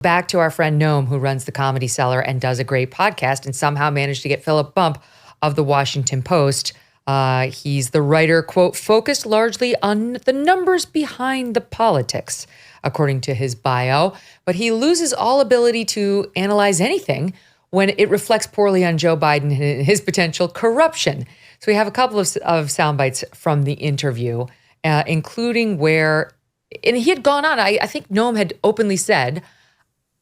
Back to our friend Noam, who runs the Comedy Cellar and does a great podcast and somehow managed to get Philip Bump of the Washington Post. He's the writer, quote, focused largely on the numbers behind the politics, according to his bio. But he loses all ability to analyze anything when it reflects poorly on Joe Biden and his potential corruption. So we have a couple of sound bites from the interview, including where, and he had gone on, I think Noam had openly said,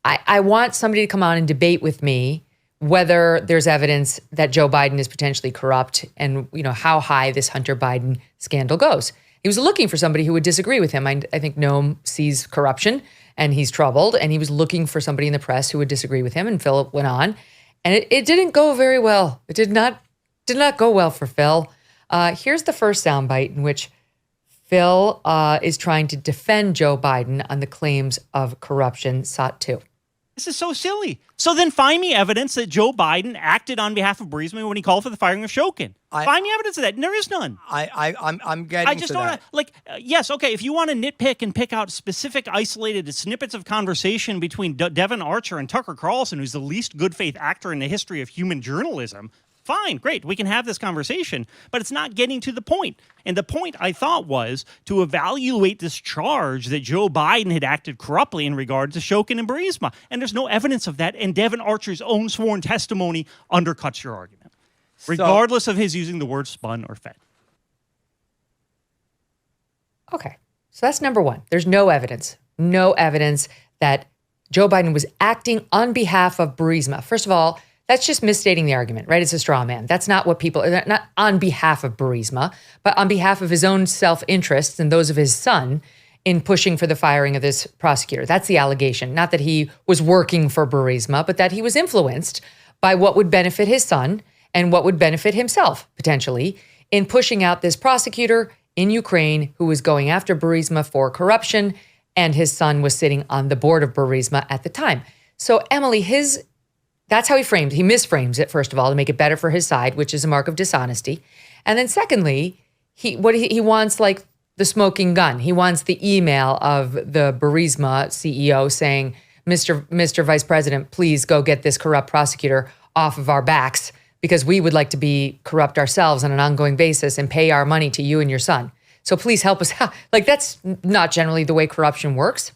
I want somebody to come on and debate with me whether there's evidence that Joe Biden is potentially corrupt and, you know, how high this Hunter Biden scandal goes. He was looking for somebody who would disagree with him. I think Noam sees corruption and he's troubled, and he was looking for somebody in the press who would disagree with him. And Phil went on, and it didn't go very well. It did not go well for Phil. Here's the first soundbite in which Phil is trying to defend Joe Biden on the claims of corruption. Sought to. This is so silly. So then find me evidence that Joe Biden acted on behalf of Burisma when he called for the firing of Shokin. Find me evidence of that. And there is none. I'm getting I just to don't that. Yes, okay, if you want to nitpick and pick out specific isolated snippets of conversation between Devin Archer and Tucker Carlson, who's the least good faith actor in the history of human journalism, fine, great, we can have this conversation, but it's not getting to the point. And the point, I thought, was to evaluate this charge that Joe Biden had acted corruptly in regard to Shokin and Burisma. And there's no evidence of that, and Devin Archer's own sworn testimony undercuts your argument, regardless of his using the word spun or fed. Okay, so that's number one. There's no evidence that Joe Biden was acting on behalf of Burisma. First of all, that's just misstating the argument, right? It's a straw man. That's not what people, not on behalf of Burisma, but on behalf of his own self-interests and those of his son in pushing for the firing of this prosecutor. That's the allegation. Not that he was working for Burisma, but that he was influenced by what would benefit his son and what would benefit himself, potentially, in pushing out this prosecutor in Ukraine who was going after Burisma for corruption, and his son was sitting on the board of Burisma at the time. So, Emily, that's how he misframes it, first of all, to make it better for his side, which is a mark of dishonesty. And then secondly, he wants like the smoking gun. He wants the email of the Burisma CEO saying, Mr. Vice President, please go get this corrupt prosecutor off of our backs because we would like to be corrupt ourselves on an ongoing basis and pay our money to you and your son. So please help us out. Like, that's not generally the way corruption works.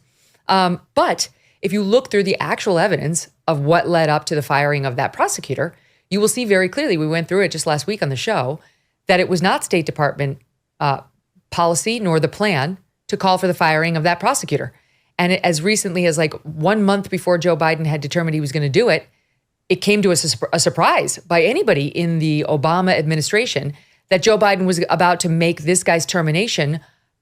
But if you look through the actual evidence of what led up to the firing of that prosecutor, you will see very clearly, we went through it just last week on the show, that it was not State Department policy nor the plan to call for the firing of that prosecutor. And as recently as like 1 month before Joe Biden had determined he was going to do it, it came to us a surprise by anybody in the Obama administration that Joe Biden was about to make this guy's termination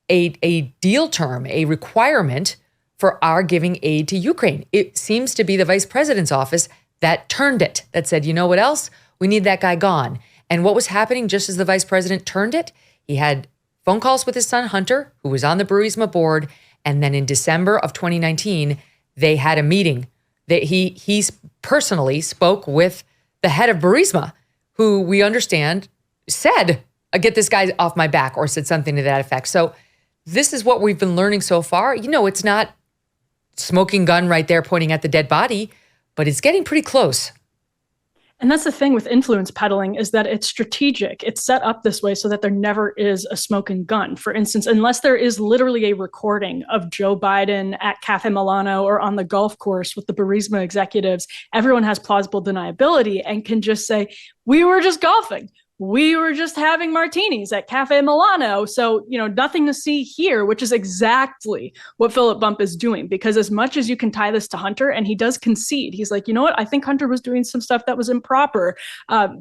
a deal term, a requirement for our giving aid to Ukraine. It seems to be the vice president's office that turned it, that said, you know what else? We need that guy gone. And what was happening just as the vice president turned it? He had phone calls with his son, Hunter, who was on the Burisma board. And then in December of 2019, they had a meeting that he personally spoke with the head of Burisma, who we understand said, get this guy off my back, or said something to that effect. So this is what we've been learning so far. You know, it's not smoking gun right there pointing at the dead body, but it's getting pretty close. And that's the thing with influence peddling, is that it's strategic. It's set up this way so that there never is a smoking gun. For instance, unless there is literally a recording of Joe Biden at Cafe Milano or on the golf course with the Burisma executives, everyone has plausible deniability and can just say, we were just golfing. We were just having martinis at Cafe Milano. So, nothing to see here, which is exactly what Philip Bump is doing. Because as much as you can tie this to Hunter, and he does concede, he's like, you know what? I think Hunter was doing some stuff that was improper.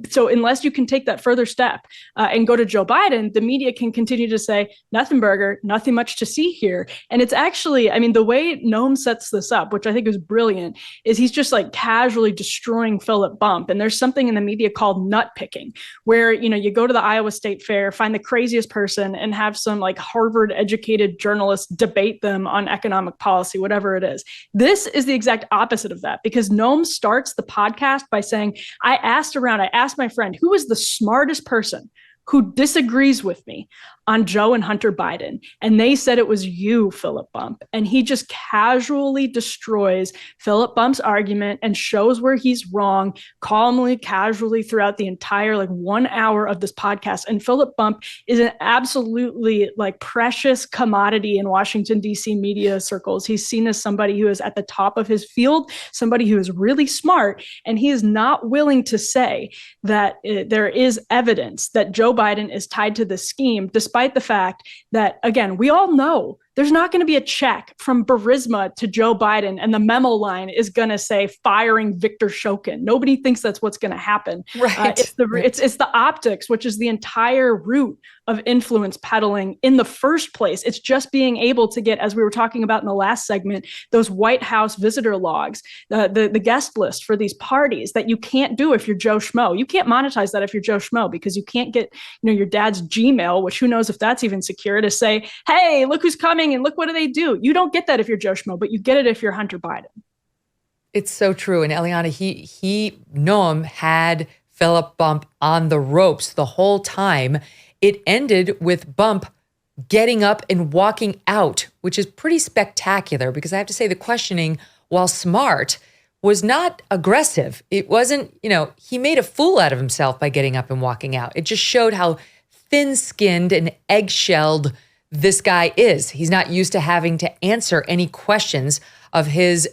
So unless you can take that further step and go to Joe Biden, the media can continue to say, nothing burger, nothing much to see here. And it's actually, the way Noam sets this up, which I think is brilliant, is he's just like casually destroying Philip Bump. And there's something in the media called nut picking, where you go to the Iowa State Fair, find the craziest person and have some like Harvard educated journalist debate them on economic policy, whatever it is. This is the exact opposite of that, because Noam starts the podcast by saying, I asked my friend, who is the smartest person who disagrees with me on Joe and Hunter Biden. And they said it was you, Philip Bump. And he just casually destroys Philip Bump's argument and shows where he's wrong, calmly, casually throughout the entire 1 hour of this podcast. And Philip Bump is an absolutely precious commodity in Washington, D.C. media circles. He's seen as somebody who is at the top of his field, somebody who is really smart, and he is not willing to say that there is evidence that Joe Biden is tied to this scheme, despite the fact that, again, we all know there's not going to be a check from Burisma to Joe Biden and the memo line is going to say firing Victor Shokin. Nobody thinks that's what's going to happen. Right. It's the optics, which is the entire root of influence peddling in the first place. It's just being able to get, as we were talking about in the last segment, those White House visitor logs, the guest list for these parties that you can't do if you're Joe Schmo. You can't monetize that if you're Joe Schmo because you can't get your dad's Gmail, which who knows if that's even secure, to say, hey, look who's coming and look what do they do. You don't get that if you're Joe Schmo, but you get it if you're Hunter Biden. It's so true. And Eliana, Noam had Philip Bump on the ropes the whole time. It ended with Bump getting up and walking out, which is pretty spectacular because I have to say the questioning, while smart, was not aggressive. It wasn't, he made a fool out of himself by getting up and walking out. It just showed how thin-skinned and egg-shelled this guy is. He's not used to having to answer any questions of his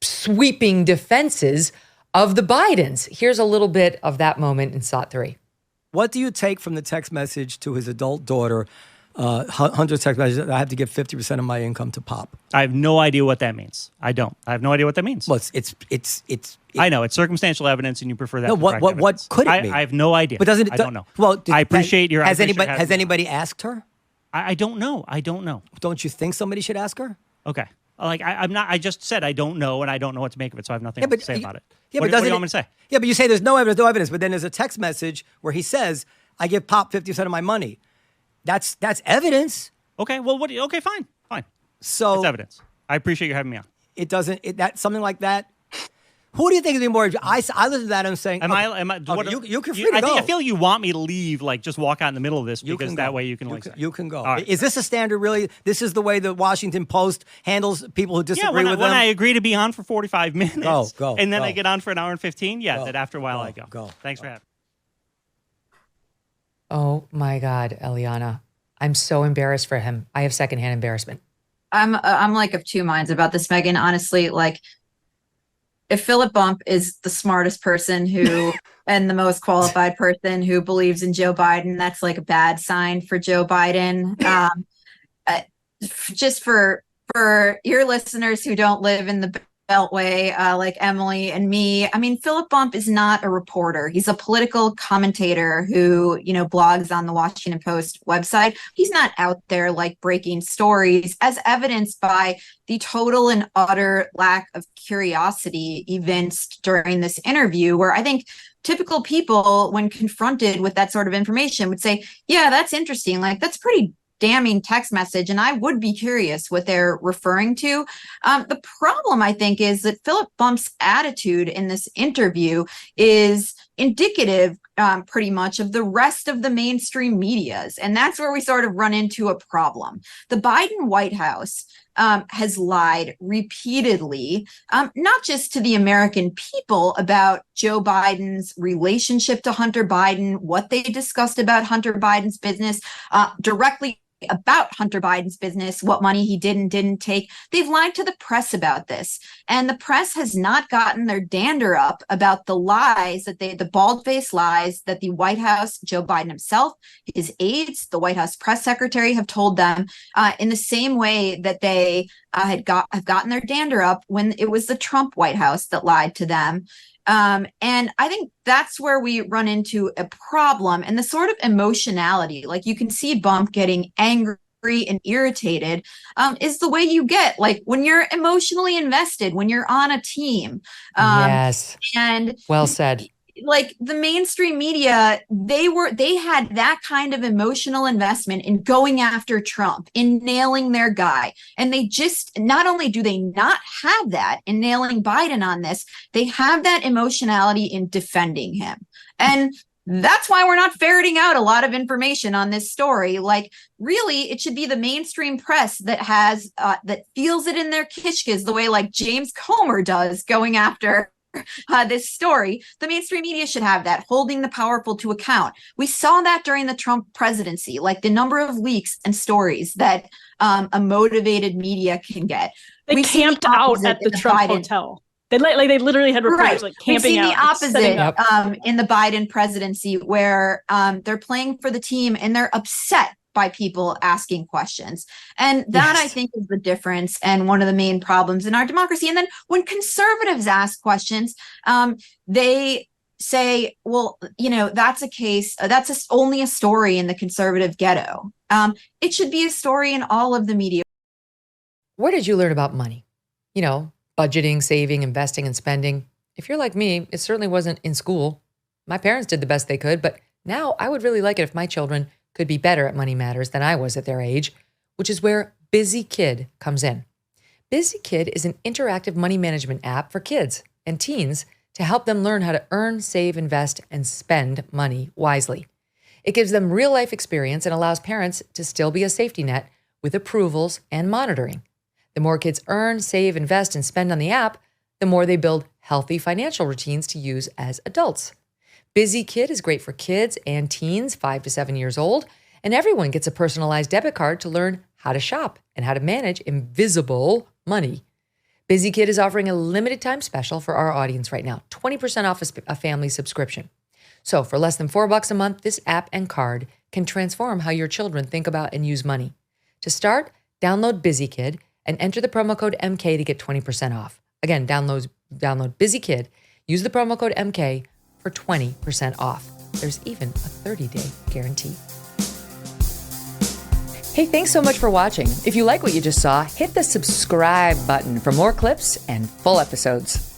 sweeping defenses of the Bidens. Here's a little bit of that moment in SOT 3. What do you take from the text message to his adult daughter, Hunter's text message, I have to give 50% of my income to Pop? I have no idea what that means. I have no idea what that means. Well, I know it's circumstantial evidence, and you prefer that. No, what could it be? I have no idea. But doesn't it? I don't know. Well, I appreciate your. Has anybody asked her? I don't know. I don't know. Don't you think somebody should ask her? Okay. I'm not. I just said I don't know, and I don't know what to make of it, so I have nothing else to say about it. Yeah, what do you want me to say? Yeah, but you say there's no evidence, but then there's a text message where he says, "I give Pop 50% of my money." That's evidence. Okay. Well, okay, fine. So it's evidence. I appreciate you having me on. It doesn't. That something like that. Who do you think is being more? I listen to that and I'm saying, you can free to go. I feel you want me to leave, just walk out in the middle of this because that way you can you can go. Right. Is this a standard? Really, this is the way the Washington Post handles people who disagree with them. When I agree to be on for 45 minutes, go, and then go. I get on for an hour and 15. Yeah, that after a while I go. Thanks for having me. Oh my God, Eliana, I'm so embarrassed for him. I have secondhand embarrassment. I'm of two minds about this, Megyn. Honestly, if Philip Bump is the smartest person and the most qualified person who believes in Joe Biden, that's a bad sign for Joe Biden. Just for your listeners who don't live in the Beltway, like Emily and me, Philip Bump is not a reporter. He's a political commentator who, blogs on the Washington Post website. He's not out there breaking stories, as evidenced by the total and utter lack of curiosity evinced during this interview, where I think typical people, when confronted with that sort of information, would say, yeah, that's interesting. That's pretty damning text message, and I would be curious what they're referring to. The problem, I think, is that Philip Bump's attitude in this interview is indicative pretty much of the rest of the mainstream medias, and that's where we sort of run into a problem. The Biden White House has lied repeatedly, not just to the American people about Joe Biden's relationship to Hunter Biden, what they discussed about Hunter Biden's business, directly about Hunter Biden's business, what money he did and didn't take. They've lied to the press about this. And the press has not gotten their dander up about the lies the bald-faced lies that the White House, Joe Biden himself, his aides, the White House press secretary have told them, in the same way that they have gotten their dander up when it was the Trump White House that lied to them. And I think that's where we run into a problem, and the sort of emotionality, you can see Bump getting angry and irritated, is the way you get, when you're emotionally invested, when you're on a team. Yes. And well said. The mainstream media, they had that kind of emotional investment in going after Trump, in nailing their guy. And they just, not only do they not have that in nailing Biden on this, they have that emotionality in defending him. And That's why we're not ferreting out a lot of information on this story. Like, really, it should be the mainstream press that has that feels it in their kishkas the way like James Comer does going after this story. The mainstream media should have that, holding the powerful to account. We saw that during the Trump presidency, like the number of leaks and stories that a motivated media can get. They camped out at the Trump hotel. They literally had reporters like camping out. We've seen the opposite in the Biden presidency, where they're playing for the team and they're upset by people asking questions. And that, I think, is the difference and one of the main problems in our democracy. And then when conservatives ask questions, they say, well, that's a case, only a story in the conservative ghetto. It should be a story in all of the media. Where did you learn about money? Budgeting, saving, investing, and spending. If you're like me, it certainly wasn't in school. My parents did the best they could, but now I would really like it if my children could be better at money matters than I was at their age, which is where Busy Kid comes in. Busy Kid is an interactive money management app for kids and teens to help them learn how to earn, save, invest, and spend money wisely. It gives them real-life experience and allows parents to still be a safety net with approvals and monitoring. The more kids earn, save, invest, and spend on the app, the more they build healthy financial routines to use as adults. Busy Kid is great for kids and teens 5 to 7 years old, and everyone gets a personalized debit card to learn how to shop and how to manage invisible money. Busy Kid is offering a limited time special for our audience right now, 20% off a family subscription. So for less than $4 a month, this app and card can transform how your children think about and use money. To start, download Busy Kid and enter the promo code MK to get 20% off. Again, download Busy Kid, use the promo code MK for 20% off. There's even a 30-day guarantee. Hey, thanks so much for watching. If you like what you just saw, hit the subscribe button for more clips and full episodes.